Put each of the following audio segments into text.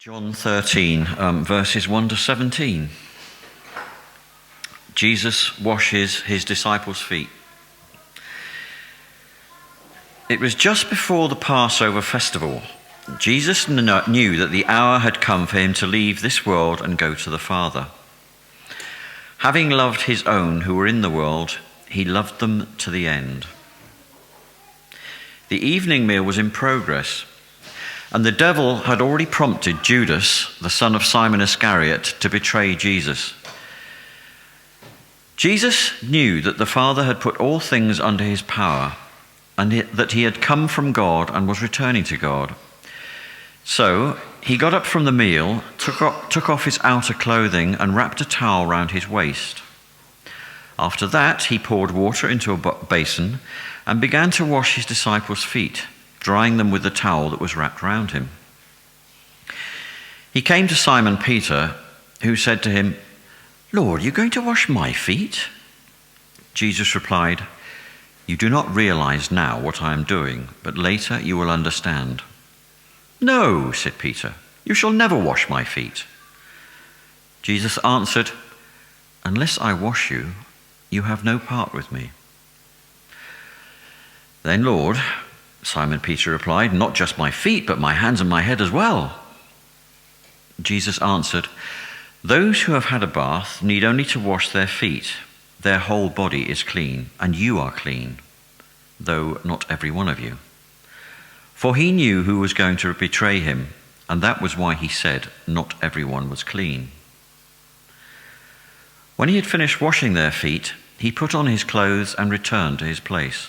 John 13, verses 1 to 17. Jesus washes his disciples' feet. It was just before the Passover festival. Jesus knew that the hour had come for him to leave this world and go to the Father. Having loved his own who were in the world, he loved them to the end. The evening meal was in progress, and the devil had already prompted Judas, the son of Simon Iscariot, to betray Jesus. Jesus knew that the Father had put all things under his power, and that he had come from God and was returning to God. So he got up from the meal, took off his outer clothing, and wrapped a towel round his waist. After that, he poured water into a basin and began to wash his disciples' feet, drying them with the towel that was wrapped round him. He came to Simon Peter, who said to him, "Lord, you're going to wash my feet?" Jesus replied, "You do not realize now what I am doing, but later you will understand." "No," said Peter, "you shall never wash my feet." Jesus answered, "Unless I wash you, you have no part with me." "Then, Lord," Simon Peter replied, "not just my feet, but my hands and my head as well." Jesus answered, "Those who have had a bath need only to wash their feet. Their whole body is clean, and you are clean, though not every one of you." For he knew who was going to betray him, and that was why he said, "Not everyone was clean." When he had finished washing their feet, he put on his clothes and returned to his place.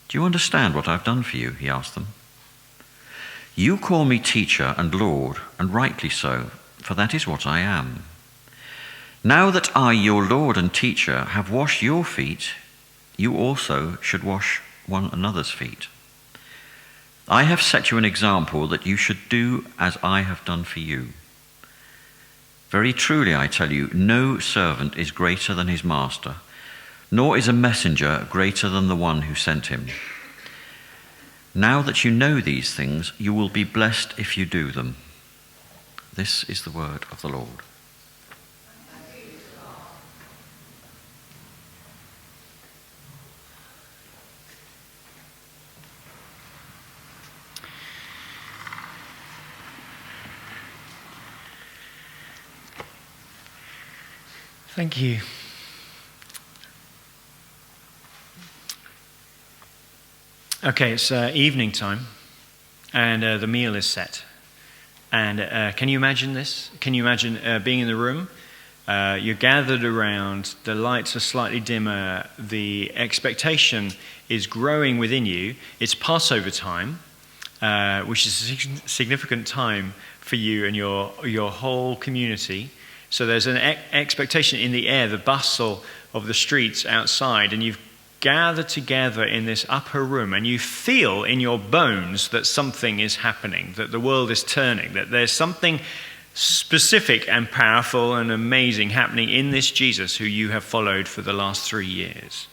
"Do you understand what I've done for you?" he asked them. "You call me teacher and Lord, and rightly so, for that is what I am. Now that I, your Lord and teacher, have washed your feet, you also should wash one another's feet. I have set you an example that you should do as I have done for you. Very truly, I tell you, no servant is greater than his master, nor is a messenger greater than the one who sent him. Now that you know these things, you will be blessed if you do them." This is the word of the Lord. Thank you. Okay, it's evening time, and the meal is set. And can you imagine this? Can you imagine being in the room? You're gathered around, the lights are slightly dimmer, the expectation is growing within you. It's Passover time, which is a significant time for you and your whole community. So there's an expectation in the air, the bustle of the streets outside, and you've gathered together in this upper room, and you feel in your bones that something is happening, that the world is turning, that there's something specific and powerful and amazing happening in this Jesus who you have followed for the last 3 years.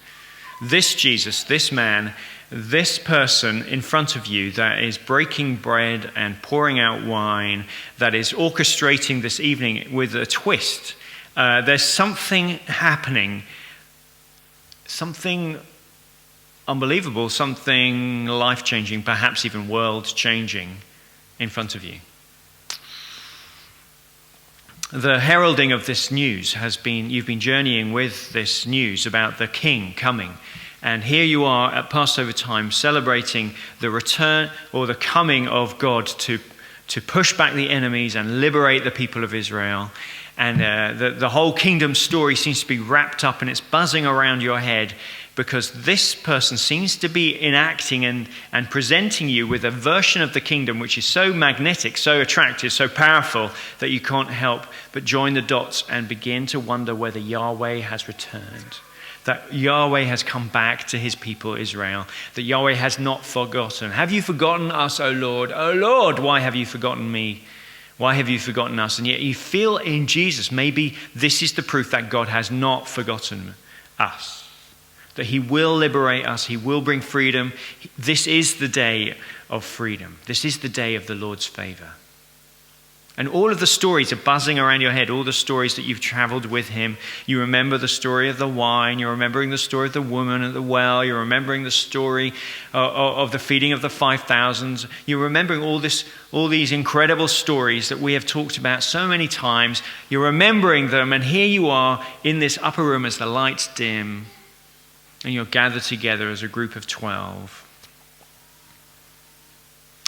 This Jesus, this man, this person in front of you that is breaking bread and pouring out wine, that is orchestrating this evening with a twist. There's something happening, something unbelievable, something life-changing, perhaps even world-changing in front of you. The heralding of this news you've been journeying with this news about the King coming. And here you are at Passover time celebrating the return or the coming of God to push back the enemies and liberate the people of Israel. And the whole kingdom story seems to be wrapped up, and it's buzzing around your head because this person seems to be enacting and presenting you with a version of the kingdom which is so magnetic, so attractive, so powerful that you can't help but join the dots and begin to wonder whether Yahweh has returned, that Yahweh has come back to his people Israel, that Yahweh has not forgotten. Have you forgotten us, O Lord? O Lord, why have you forgotten me? Why have you forgotten us? And yet you feel in Jesus, maybe this is the proof that God has not forgotten us, that he will liberate us, he will bring freedom. This is the day of freedom. This is the day of the Lord's favor. And all of the stories are buzzing around your head, all the stories that you've traveled with him. You remember the story of the wine. You're remembering the story of the woman at the well. You're remembering the story of the feeding of the 5,000. You're remembering all these incredible stories that we have talked about so many times. You're remembering them, and here you are in this upper room as the lights dim, and you're gathered together as a group of 12.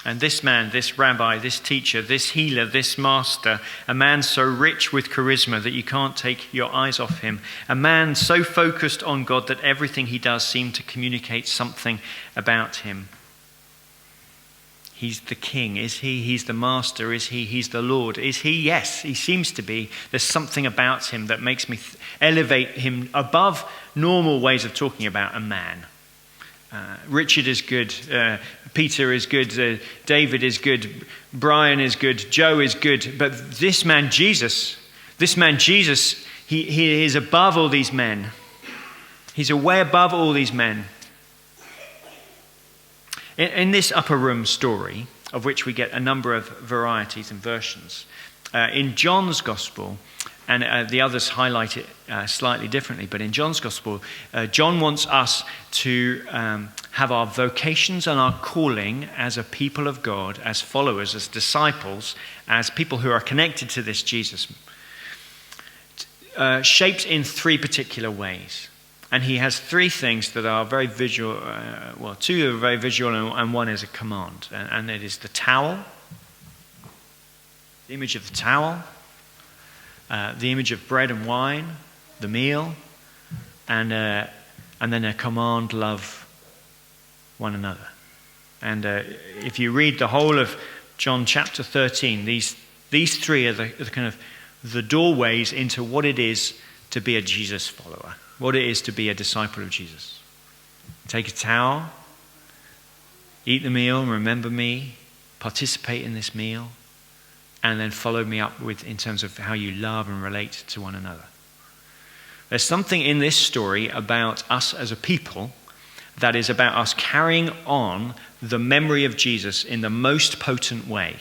And this man, this rabbi, this teacher, this healer, this master, a man so rich with charisma that you can't take your eyes off him, a man so focused on God that everything he does seems to communicate something about him. He's the king, is he? He's the master, is he? He's the Lord, is he? Yes, he seems to be. There's something about him that makes me elevate him above normal ways of talking about a man. Richard is good, Peter is good, David is good, Brian is good, Joe is good, but this man Jesus, he is above all these men. He's way above all these men. In this upper room story, of which we get a number of varieties and versions, in John's Gospel, and the others highlight it slightly differently. But in John's Gospel, John wants us to have our vocations and our calling as a people of God, as followers, as disciples, as people who are connected to this Jesus, shaped in three particular ways. And he has three things that are very visual. Two are very visual and one is a command. And it is the towel, the image of the towel, the image of bread and wine, the meal, and then a command: love one another. And if you read the whole of John chapter 13, these three are the kind of the doorways into what it is to be a Jesus follower, what it is to be a disciple of Jesus. Take a towel, eat the meal, remember me, participate in this meal, and then follow me up in terms of how you love and relate to one another. There's something in this story about us as a people that is about us carrying on the memory of Jesus in the most potent way.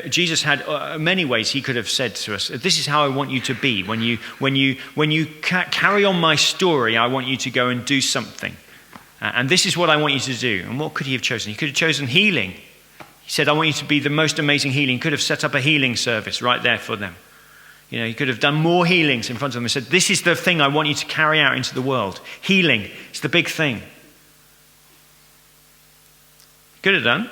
Jesus had many ways he could have said to us, this is how I want you to be. When you carry on my story, I want you to go and do something. And this is what I want you to do. And what could he have chosen? He could have chosen healing. He said, I want you to be the most amazing healing. He could have set up a healing service right there for them. You know, he could have done more healings in front of them and said, this is the thing I want you to carry out into the world. Healing, it's the big thing. Could have done.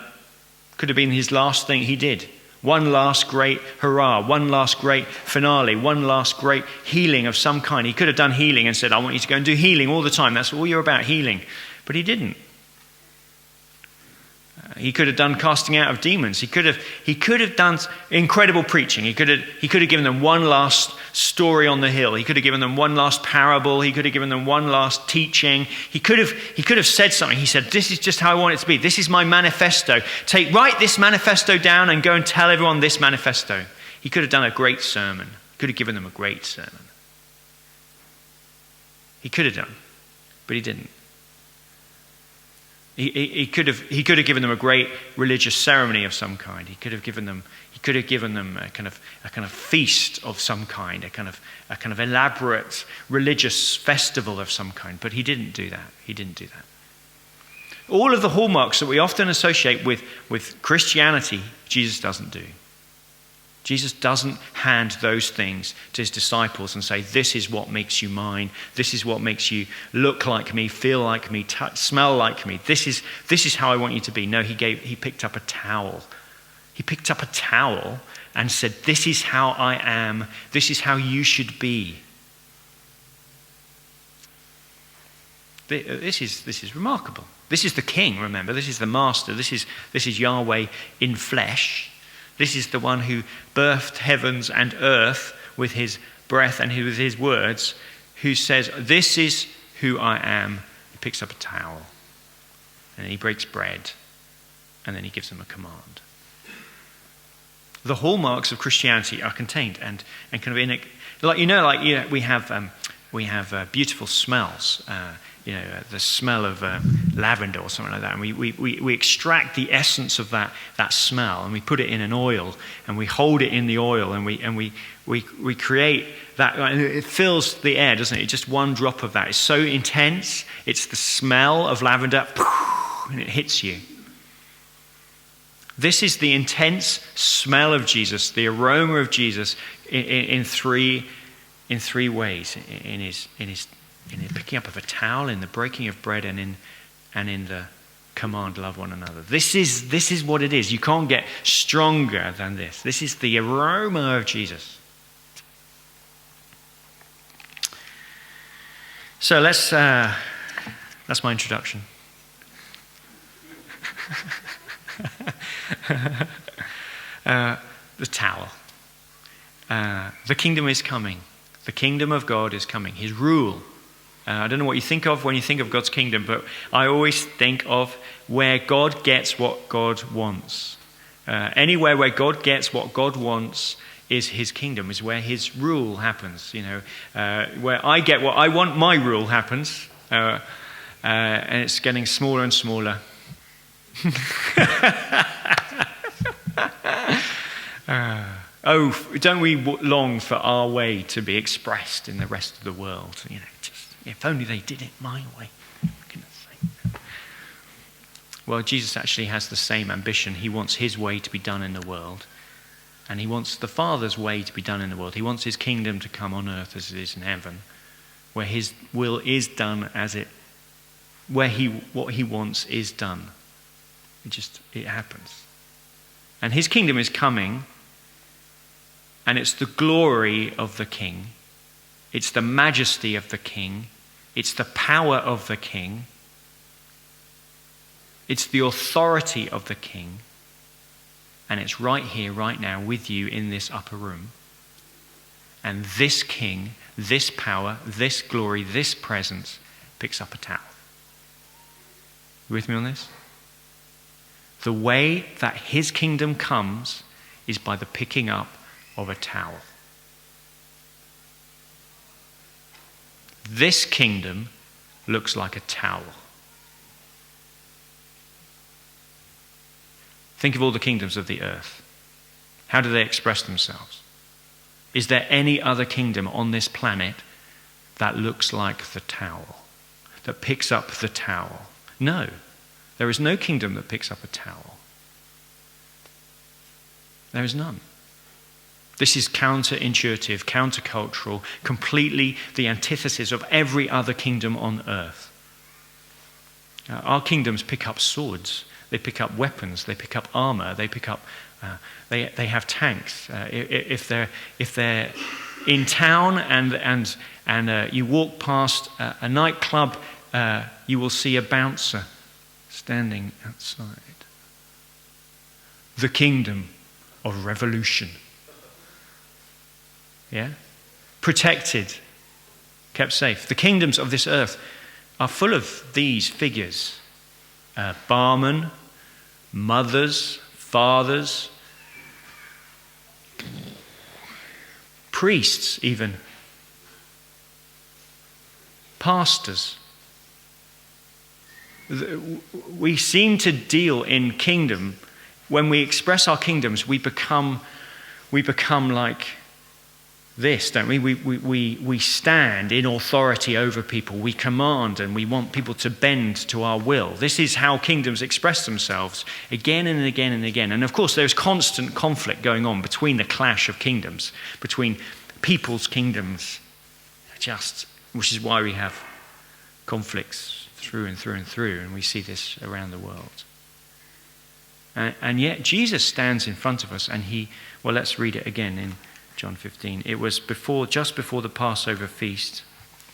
Could have been his last thing he did. One last great hurrah, one last great finale, one last great healing of some kind. He could have done healing and said, I want you to go and do healing all the time. That's all you're about, healing. But he didn't. He could have done casting out of demons. He could have done incredible preaching. He could have given them one last story on the hill. He could have given them one last parable. He could have given them one last teaching. He could have said something. He said, this is just how I want it to be. This is my manifesto. Write this manifesto down and go and tell everyone this manifesto. He could have done a great sermon. He could have given them a great sermon. He could have done, but he didn't. He could have given them a great religious ceremony of some kind. He could have given them a kind of feast of some kind, a kind of elaborate religious festival of some kind. But he didn't do that. He didn't do that. All of the hallmarks that we often associate with Christianity, Jesus doesn't do. Jesus doesn't hand those things to his disciples and say, this is what makes you mine. This is what makes you look like me, feel like me, smell like me. This is how I want you to be. No, he picked up a towel. He picked up a towel and said, this is how I am. This is how you should be. This is remarkable. This is the king, remember. This is the master. This is Yahweh in flesh. This is the one who birthed heavens and earth with his breath and with his words, who says, this is who I am. He picks up a towel and then he breaks bread and then he gives them a command. The hallmarks of Christianity are contained and kind of in it. We have beautiful smells. The smell of lavender or something like that, and we extract the essence of that smell, and we put it in an oil, and we hold it in the oil, and we create that, and it fills the air, doesn't it? Just one drop of that is so intense. It's the smell of lavender, and it hits you. This is the intense smell of Jesus, the aroma of Jesus in three ways: in his picking up of a towel, in the breaking of bread, and in the command, love one another. This is what it is. You can't get stronger than this. This is the aroma of Jesus. So that's my introduction. The towel. The kingdom is coming. The kingdom of God is coming. His rule. I don't know what you think of when you think of God's kingdom, but I always think of where God gets what God wants. Anywhere where God gets what God wants is his kingdom, is where his rule happens. Where I get what I want, my rule happens. And it's getting smaller and smaller. Don't we long for our way to be expressed in the rest of the world? If only they did it my way. For goodness sake. Well, Jesus actually has the same ambition. He wants his way to be done in the world. And he wants the Father's way to be done in the world. He wants his kingdom to come on earth as it is in heaven, where his will is done what he wants is done. It happens. And his kingdom is coming, and it's the glory of the King. It's the majesty of the King. It's the power of the King. It's the authority of the King. And it's right here, right now, with you in this upper room. And this King, this power, this glory, this presence picks up a towel. You with me on this? The way that his kingdom comes is by the picking up of a towel. This kingdom looks like a towel. Think of all the kingdoms of the earth. How do they express themselves? Is there any other kingdom on this planet that looks like the towel, that picks up the towel? No. There is no kingdom that picks up a towel. There is none. This is counterintuitive, countercultural, completely the antithesis of every other kingdom on earth. Our kingdoms pick up swords, they pick up weapons, they pick up armor, they pick up, they have tanks. If they're in town and you walk past a nightclub, you will see a bouncer standing outside. The kingdom of revolution. Yeah? Protected, kept safe. The kingdoms of this earth are full of these figures. Barmen, mothers, fathers, priests even, pastors. We seem to deal in kingdom. When we express our kingdoms, we become like this, don't we? We stand in authority over people. We command and we want people to bend to our will. This is how kingdoms express themselves again and again and again. And of course, there's constant conflict going on between the clash of kingdoms, between people's kingdoms, which is why we have conflicts through and through and through, and we see this around the world. And yet Jesus stands in front of us, and let's read it again in John 15. It was just before the Passover feast.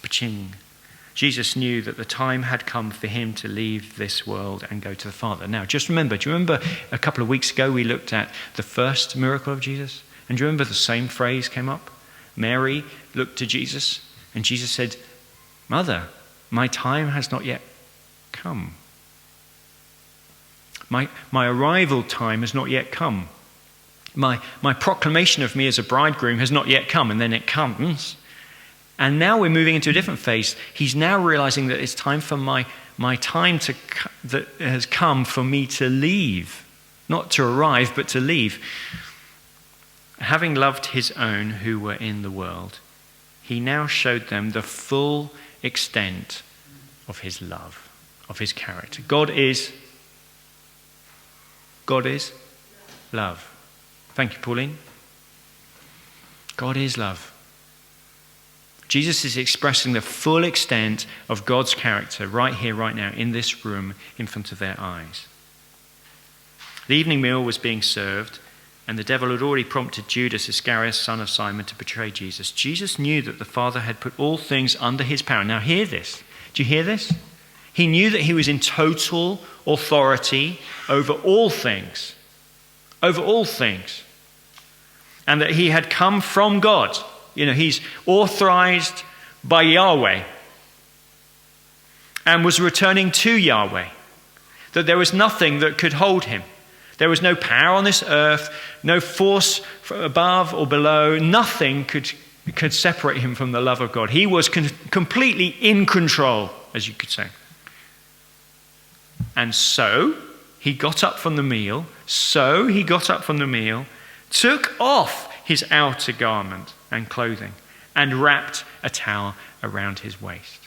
Paching. Jesus knew that the time had come for him to leave this world and go to the Father. Now, do you remember a couple of weeks ago we looked at the first miracle of Jesus? And do you remember the same phrase came up? Mary looked to Jesus, and Jesus said, "Mother, my time has not yet come. My arrival time has not yet come. My proclamation of me as a bridegroom has not yet come." And then it comes. And now we're moving into a different phase. He's now realizing that it's time for my my time that has come for me to leave. Not to arrive, but to leave. Having loved his own who were in the world, he now showed them the full extent of his love, of his character. God is love. Thank you, Pauline. God is love. Jesus is expressing the full extent of God's character right here, right now, in this room, in front of their eyes. The evening meal was being served, and the devil had already prompted Judas Iscariot, son of Simon, to betray Jesus. Jesus knew that the Father had put all things under his power. Now hear this. Do you hear this? He knew that he was in total authority over all things. Over all things. And that he had come from God. He's authorized by Yahweh. And was returning to Yahweh. That there was nothing that could hold him. There was no power on this earth, no force above or below. Nothing could separate him from the love of God. He was completely in control, as you could say. And so he got up from the meal. Took off his outer garment and clothing, and wrapped a towel around his waist.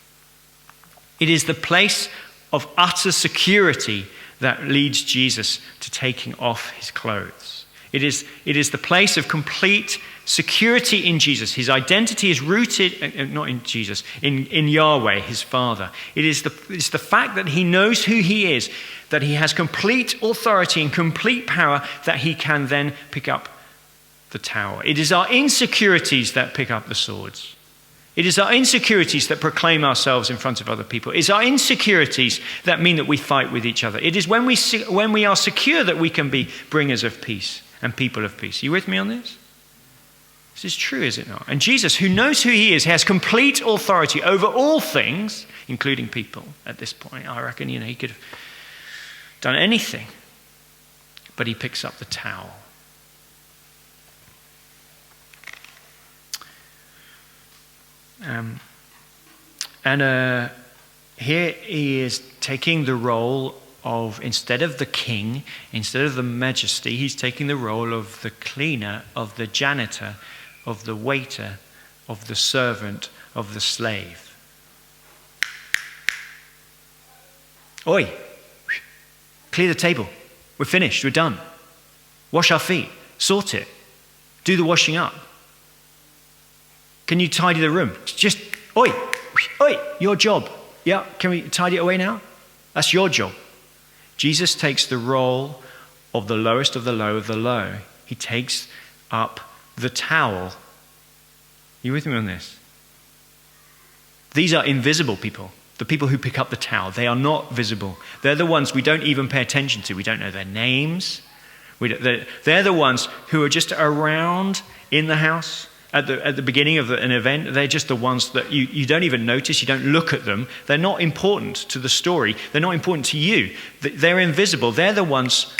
It is the place of utter security that leads Jesus to taking off his clothes. It is the place of complete security in Jesus. His identity is rooted, not in Jesus, in Yahweh, his Father. It's the fact that he knows who he is, that he has complete authority and complete power, that he can then pick up the towel. It is our insecurities that pick up the swords. It is our insecurities that proclaim ourselves in front of other people. It's our insecurities that mean that we fight with each other. It is when we are secure that we can be bringers of peace and people of peace. Are you with me on this? This is true, is it not? And Jesus, who knows who he is, has complete authority over all things, including people at this point. I reckon, he could have done anything. But he picks up the towel. Here he is taking the role of, instead of the king, instead of the majesty, he's taking the role of the cleaner, of the janitor, of the waiter, of the servant, of the slave. Oi, clear the table. We're finished, we're done. Wash our feet, sort it, do the washing up. Can you tidy the room? Just, oi, your job. Yeah, can we tidy it away now? That's your job. Jesus takes the role of the lowest of the low of the low. He takes up the towel. Are you with me on this? These are invisible people. The people who pick up the towel. They are not visible. They're the ones we don't even pay attention to. We don't know their names. They're the ones who are just around in the house. At the beginning of an event, they're just the ones that you don't even notice, you don't look at them. They're not important to the story. They're not important to you. They're invisible. They're the ones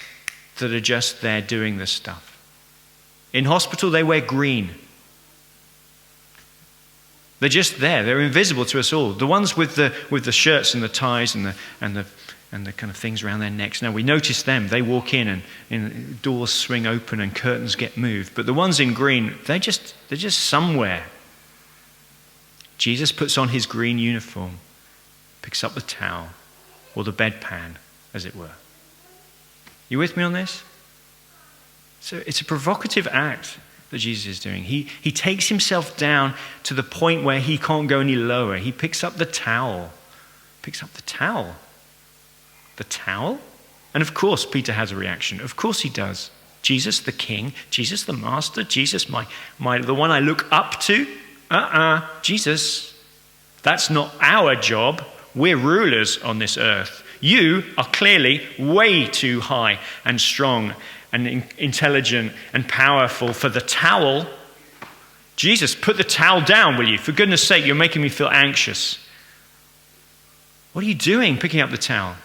that are just there doing this stuff. In hospital, they wear green. They're just there. They're invisible to us all. The ones with the shirts and the ties and the kind of things around their necks. Now we notice them. They walk in and doors swing open and curtains get moved. But the ones in green, they're just somewhere. Jesus puts on his green uniform, picks up the towel or the bedpan, as it were. You with me on this? So it's a provocative act that Jesus is doing. He takes himself down to the point where he can't go any lower. He picks up the towel. Picks up the towel. The towel? And of course Peter has a reaction. Of course he does. Jesus the king, Jesus the master, Jesus the one I look up to. Jesus, that's not our job. We're rulers on this earth. You are clearly way too high and strong and intelligent and powerful for the towel. Jesus, put the towel down, will you? For goodness sake, you're making me feel anxious. What are you doing picking up the towel?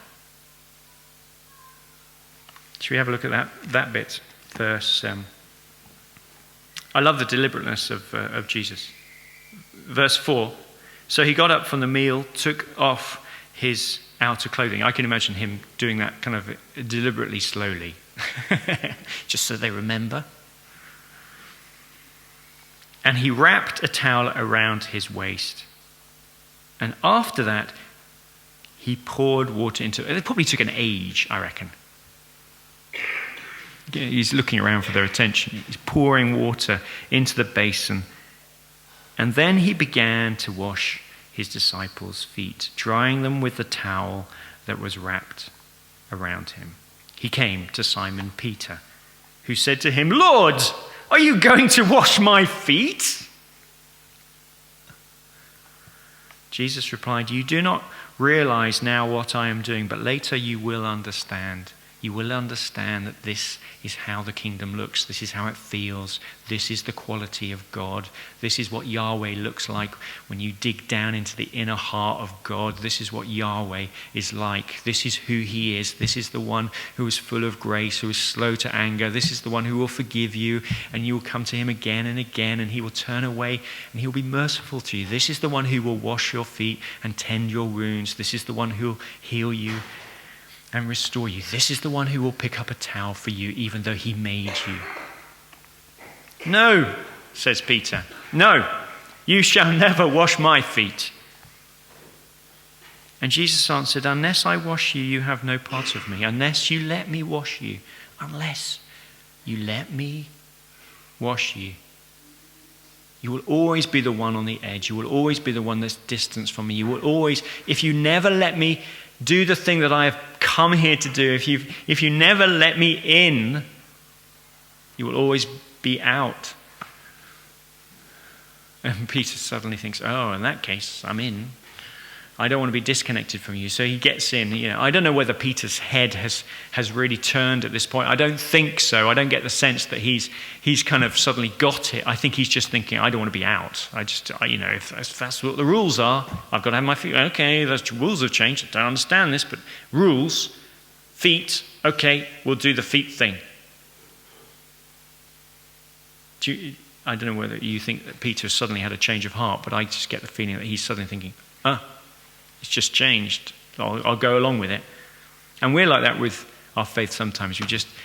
Should we have a look at that bit? Verse. I love the deliberateness of Jesus. Verse 4. So he got up from the meal, took off his outer clothing. I can imagine him doing that kind of deliberately slowly, just so they remember. And he wrapped a towel around his waist. And after that, he poured water into it. It probably took an age, I reckon. He's looking around for their attention. He's pouring water into the basin. And then he began to wash his disciples' feet, drying them with the towel that was wrapped around him. He came to Simon Peter, who said to him, "Lord, are you going to wash my feet?" Jesus replied, "You do not realize now what I am doing, but later you will understand. You will understand that this is how the kingdom looks. This is how it feels. This is the quality of God. This is what Yahweh looks like when you dig down into the inner heart of God. This is what Yahweh is like. This is who he is. This is the one who is full of grace, who is slow to anger. This is the one who will forgive you, and you will come to him again and again, and he will turn away, and he will be merciful to you. This is the one who will wash your feet and tend your wounds. This is the one who will heal you and restore you. This is the one who will pick up a towel for you, even though he made you." "No," says Peter. "No, you shall never wash my feet." And Jesus answered, "Unless I wash you, you have no part of me. Unless you let me wash you. Unless you let me wash you. You will always be the one on the edge. You will always be the one that's distanced from me. You will always, if you never let me do the thing that I have come here to do, if you never let me in, you will always be out." And Peter suddenly thinks, "Oh, in that case, I'm in. I don't want to be disconnected from you." So he gets in. I don't know whether Peter's head has really turned at this point. I don't think so. I don't get the sense that he's kind of suddenly got it. I think he's just thinking, "I don't want to be out. If that's what the rules are, I've got to have my feet. Okay, the rules have changed. I don't understand this, but rules, feet, okay, we'll do the feet thing." I don't know whether you think that Peter suddenly had a change of heart, but I just get the feeling that he's suddenly thinking, it's just changed. I'll go along with it. And we're like that with our faith sometimes.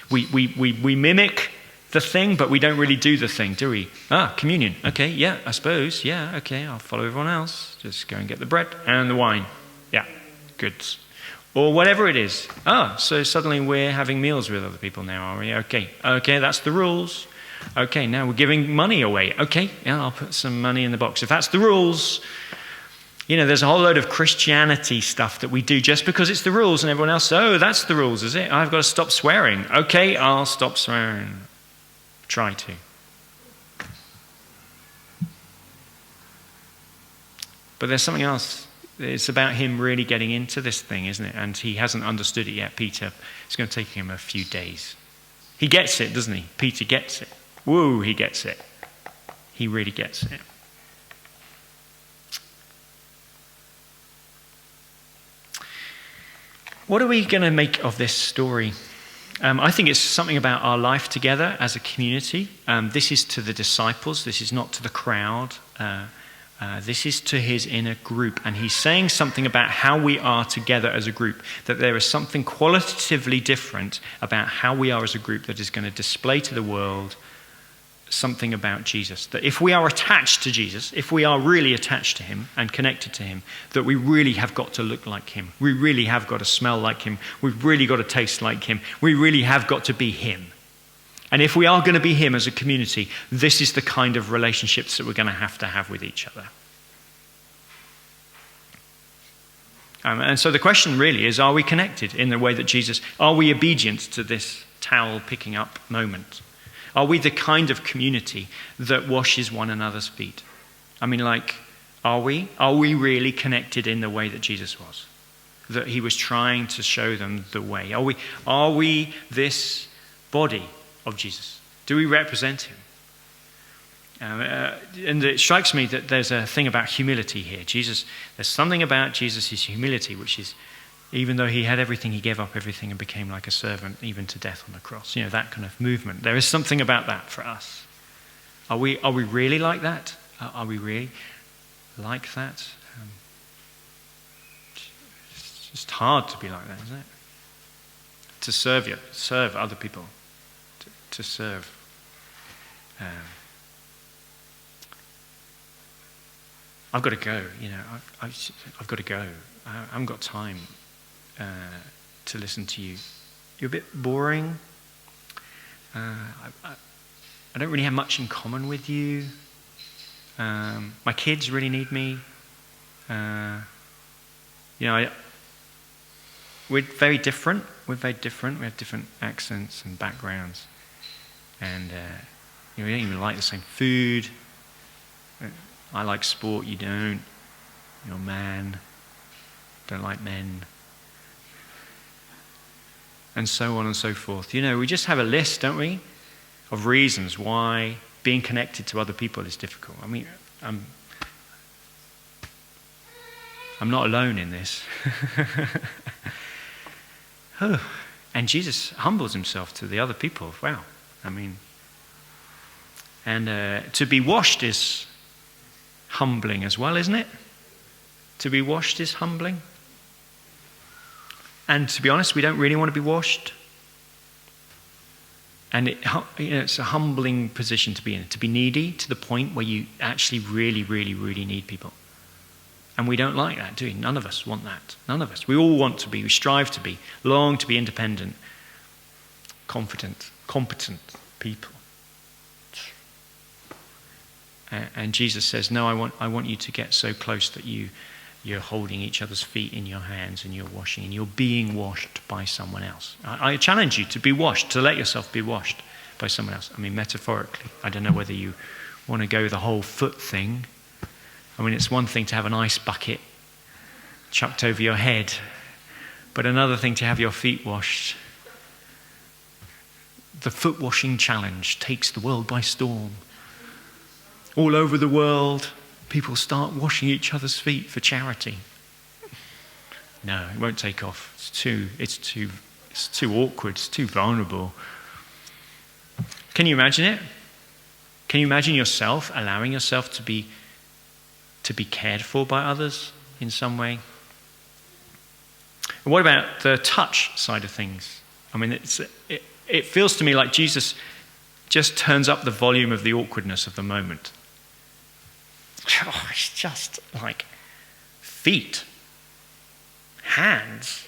We mimic the thing, but we don't really do the thing, do we? Communion. Okay, yeah, I suppose. Yeah, okay, I'll follow everyone else. Just go and get the bread and the wine. Yeah, good. Or whatever it is. So suddenly we're having meals with other people now, are we? Okay, that's the rules. Okay, now we're giving money away. Okay, yeah, I'll put some money in the box. If that's the rules. There's a whole load of Christianity stuff that we do just because it's the rules, and everyone else, that's the rules, is it? I've got to stop swearing. Okay, I'll stop swearing. Try to. But there's something else. It's about him really getting into this thing, isn't it? And he hasn't understood it yet, Peter. It's going to take him a few days. He gets it, doesn't he? Peter gets it. Woo, he gets it. He really gets it. What are we going to make of this story? I think it's something about our life together as a community. This is to the disciples. This is not to the crowd. This is to his inner group. And he's saying something about how we are together as a group, that there is something qualitatively different about how we are as a group that is going to display to the world something about Jesus. That if we are attached to Jesus, if we are really attached to him and connected to him, that we really have got to look like him. We really have got to smell like him. We've really got to taste like him. We really have got to be him. And if we are going to be him as a community, this is the kind of relationships that we're going to have with each other. And so the question really is, are we connected in the way that Jesus, are we obedient to this towel picking up moment? Are we the kind of community that washes one another's feet? Are we? Are we really connected in the way that Jesus was? That he was trying to show them the way? Are we this body of Jesus? Do we represent him? And it strikes me that there's a thing about humility here. There's something about Jesus' humility, which is, even though he had everything, he gave up everything and became like a servant, even to death on the cross. That kind of movement. There is something about that for us. Are we really like that? Are we really like that? just hard to be like that, isn't it? To serve other people, to serve. I've got to go, I've got to go. I haven't got time to listen to you. You're a bit boring. I don't really have much in common with you. My kids really need me. We're very different. We have different accents and backgrounds, and we don't even like the same food. I like sport. You don't. You're a man. Don't like men. And so on and so forth. We just have a list, don't we, of reasons why being connected to other people is difficult. I mean, I'm not alone in this. And Jesus humbles himself to the other people. Wow. I mean, and to be washed is humbling as well, isn't it? To be washed is humbling. And to be honest, we don't really want to be washed. And it's a humbling position to be in, to be needy to the point where you actually really, really, really need people. And we don't like that, do we? None of us want that. None of us. We all want to be, we strive to be, long to be independent, confident, competent people. And Jesus says, no, I want you to get so close that you're holding each other's feet in your hands and you're washing and you're being washed by someone else. I challenge you to be washed, to let yourself be washed by someone else. I mean, metaphorically. I don't know whether you want to go the whole foot thing. I mean, it's one thing to have an ice bucket chucked over your head, but another thing to have your feet washed. The foot washing challenge takes the world by storm. All over the world, people start washing each other's feet for charity. No, it won't take off. It's too awkward. It's too vulnerable. Can you imagine it? Can you imagine yourself allowing yourself to be cared for by others in some way? And what about the touch side of things? I mean, it feels to me like Jesus just turns up the volume of the awkwardness of the moment. Oh, it's just like feet, hands,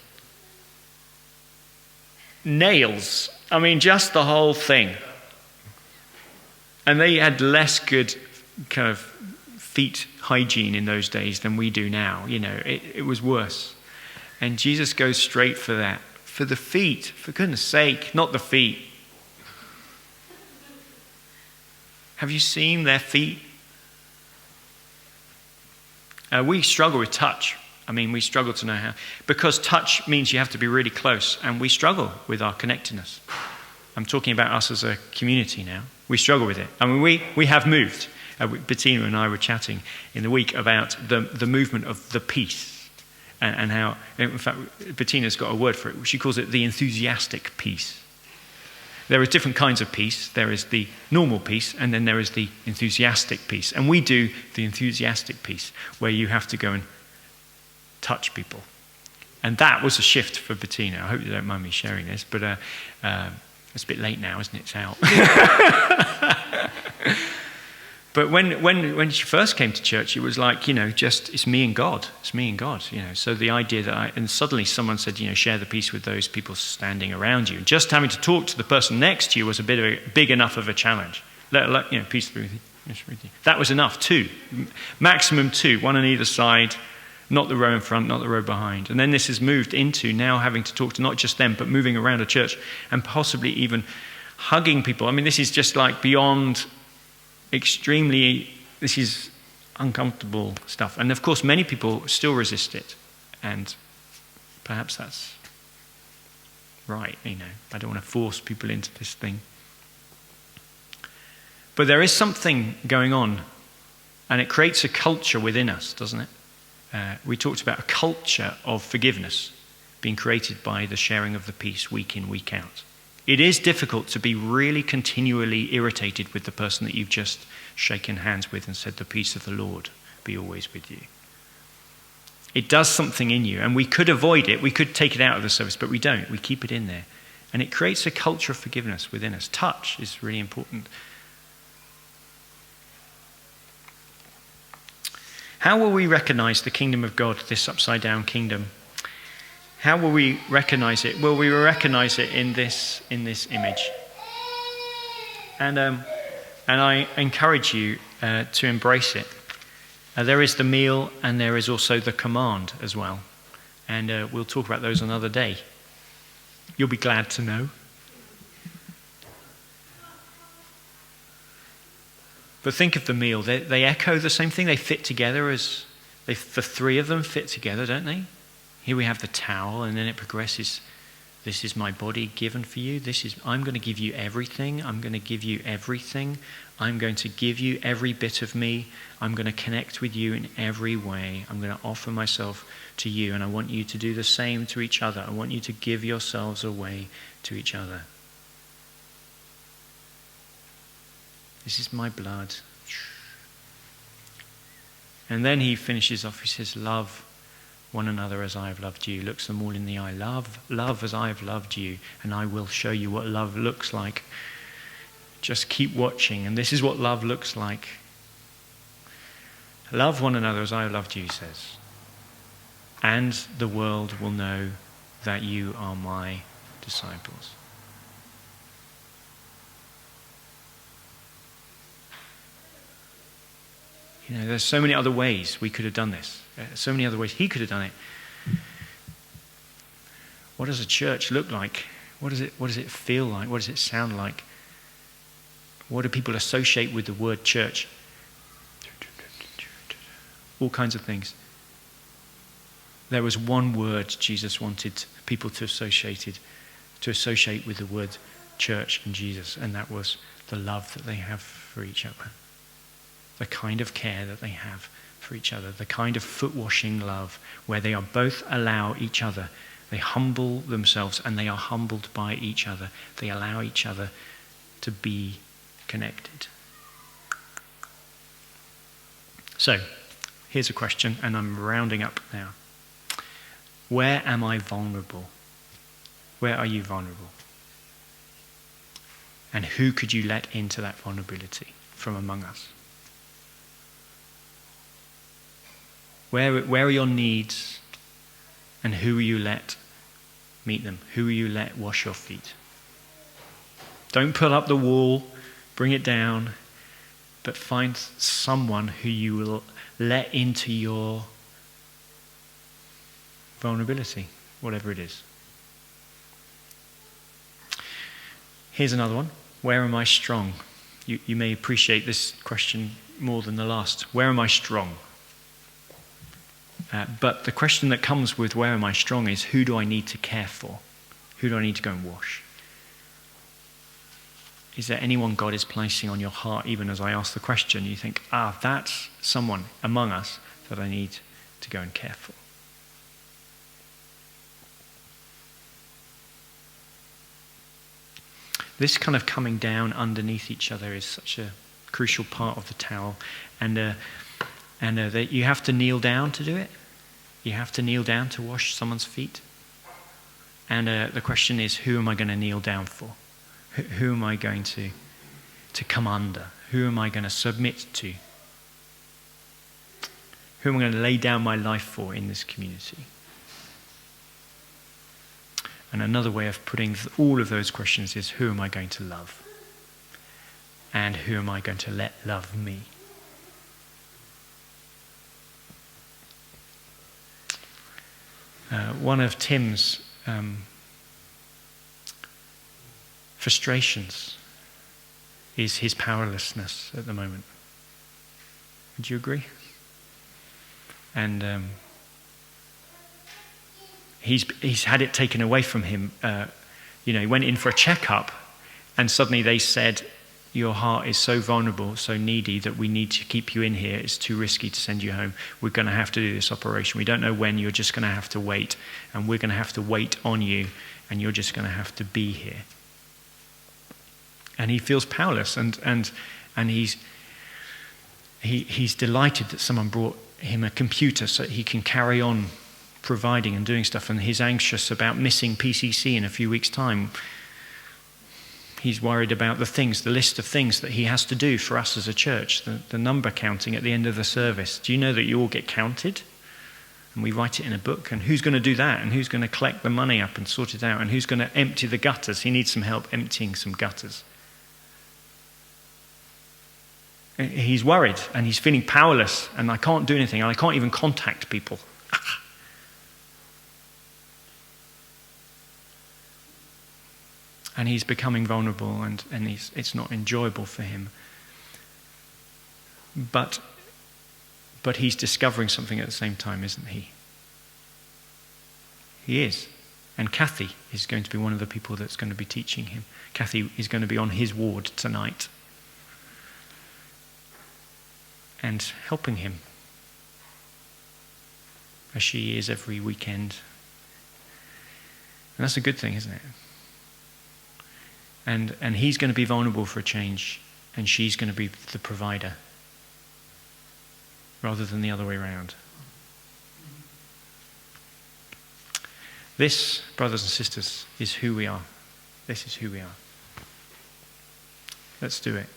nails. I mean, just the whole thing. And they had less good kind of feet hygiene in those days than we do now. It was worse. And Jesus goes straight for that. For the feet, for goodness sake, not the feet. Have you seen their feet? We struggle with touch. I mean, we struggle to know how. Because touch means you have to be really close, and we struggle with our connectedness. I'm talking about us as a community now. We struggle with it. I mean, we have moved. Bettina and I were chatting in the week about the movement of the peace, and how, in fact, Bettina's got a word for it. She calls it the enthusiastic peace. There are different kinds of peace. There is the normal peace, and then there is the enthusiastic peace. And we do the enthusiastic peace, where you have to go and touch people. And that was a shift for Bettina. I hope you don't mind me sharing this, but it's a bit late now, isn't it? It's out. But when she first came to church, it was like, just it's me and God. It's me and God, So the idea that and suddenly someone said, share the peace with those people standing around you. Just having to talk to the person next to you was big enough of a challenge. Peace be with you. That was enough, 2. Maximum 2, one on either side, not the row in front, not the row behind. And then this has moved into now having to talk to not just them, but moving around a church and possibly even hugging people. I mean, this is just like beyond this is uncomfortable stuff. And of course, many people still resist it. And perhaps that's right, I don't want to force people into this thing. But there is something going on, and it creates a culture within us, doesn't it? We talked about a culture of forgiveness being created by the sharing of the peace week in, week out. It is difficult to be really continually irritated with the person that you've just shaken hands with and said, the peace of the Lord be always with you. It does something in you, and we could avoid it. We could take it out of the service, but we don't. We keep it in there. And it creates a culture of forgiveness within us. Touch is really important. How will we recognize the kingdom of God, this upside-down kingdom? How will we recognize it? Well, we will recognize it in this image. And I encourage you to embrace it. There is the meal, and there is also the command as well. And we'll talk about those another day. You'll be glad to know. But think of the meal. They echo the same thing. They fit together the three of them fit together, don't they? Here we have the towel, and then it progresses. This is my body given for you. I'm going to give you everything. I'm going to give you everything. I'm going to give you every bit of me. I'm going to connect with you in every way. I'm going to offer myself to you, and I want you to do the same to each other. I want you to give yourselves away to each other. This is my blood. And then he finishes off, he says, love one another as I have loved you. Looks them all in the eye. Love as I have loved you, and I will show you what love looks like. Just keep watching, and this is what love looks like. Love one another as I have loved you, he says. And the world will know that you are my disciples. You know, there's so many other ways we could have done this. So many other ways he could have done it. What does a church look like? What does it feel like? What does it sound like? What do people associate with the word church? All kinds of things. There was one word Jesus wanted people to associate with the word church and Jesus, and that was the love that they have for each other. The kind of care that they have for each other, the kind of foot-washing love where they are both allow each other. They humble themselves and they are humbled by each other. They allow each other to be connected. So, here's a question, and I'm rounding up now. Where am I vulnerable? Where are you vulnerable? And who could you let into that vulnerability from among us? Where are your needs, and who will you let meet them? Who will you let wash your feet? Don't put up the wall, bring it down, but find someone who you will let into your vulnerability, whatever it is. Here's another one. Where am I strong? You may appreciate this question more than the last. Where am I strong? But the question that comes with where am I strong is, who do I need to care for? Who do I need to go and wash? Is there anyone God is placing on your heart, even as I ask the question, you think, that's someone among us that I need to go and care for? This kind of coming down underneath each other is such a crucial part of the towel. And that you have to kneel down to do it. You have to kneel down to wash someone's feet. And the question is, who am I going to kneel down for? Who am I going to come under? Who am I going to submit to? Who am I going to lay down my life for in this community? And another way of putting all of those questions is, who am I going to love? And who am I going to let love me? One of Tim's frustrations is his powerlessness at the moment. Would you agree? And he's had it taken away from him. He went in for a checkup, and suddenly they said, your heart is so vulnerable, so needy, that we need to keep you in here. It's too risky to send you home. We're going to have to do this operation. We don't know when. You're just going to have to wait, and we're going to have to wait on you, and you're just going to have to be here. And he feels powerless, and he's delighted that someone brought him a computer so that he can carry on providing and doing stuff, and he's anxious about missing PCC in a few weeks' time. He's worried about the list of things that he has to do for us as a church, the number counting at the end of the service. Do you know that you all get counted? And we write it in a book. And who's going to do that? And who's going to collect the money up and sort it out? And who's going to empty the gutters? He needs some help emptying some gutters. He's worried and he's feeling powerless, and I can't do anything, and I can't even contact people. And he's becoming vulnerable, and it's not enjoyable for him. But he's discovering something at the same time, isn't he? He is. And Kathy is going to be one of the people that's going to be teaching him. Kathy is going to be on his ward tonight and helping him, as she is every weekend. And that's a good thing, isn't it? And he's going to be vulnerable for a change, and she's going to be the provider, rather than the other way around. This, brothers and sisters, is who we are. This is who we are. Let's do it.